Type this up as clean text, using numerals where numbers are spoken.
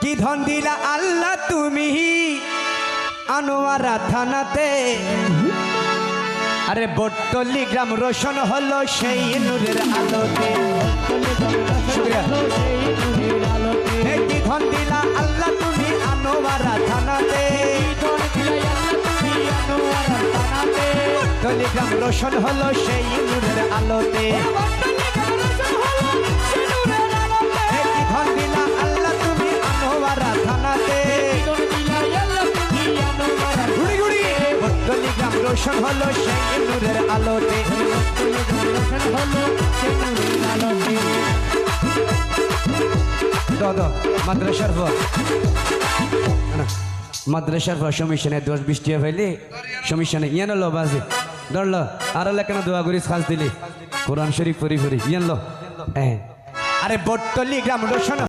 কি ধন দিলা আল্লাহ তুমি আনোয়ারা থানাতে, আরে বটতলি গ্রাম রোশন হলো সেই নূরের আলোতে। কি ধন দিলা আল্লাহ তুমি আনোয়ারা থানাতে, বটতলি গ্রাম রোশন হলো সেই নূরের আলোতে। কি ধন দিলা আল্লাহ তুমি আনোয়ারা থানাতে, বটতলি গ্রাম রোশন হলো সেই নূরের আলোতে। মাদ্রাসার পর মাদ্রাসার পর সমস্যা দোষ বৃষ্টি হইলে সমস্যা নেই। ইয়ান লো বাজে ধরলো আরো লেখানো দোয়া করিস খাস দিলি কোরআন শরীফ পরি পরি ইয়ান লো। আরে বটতলি গ্রাম রোশন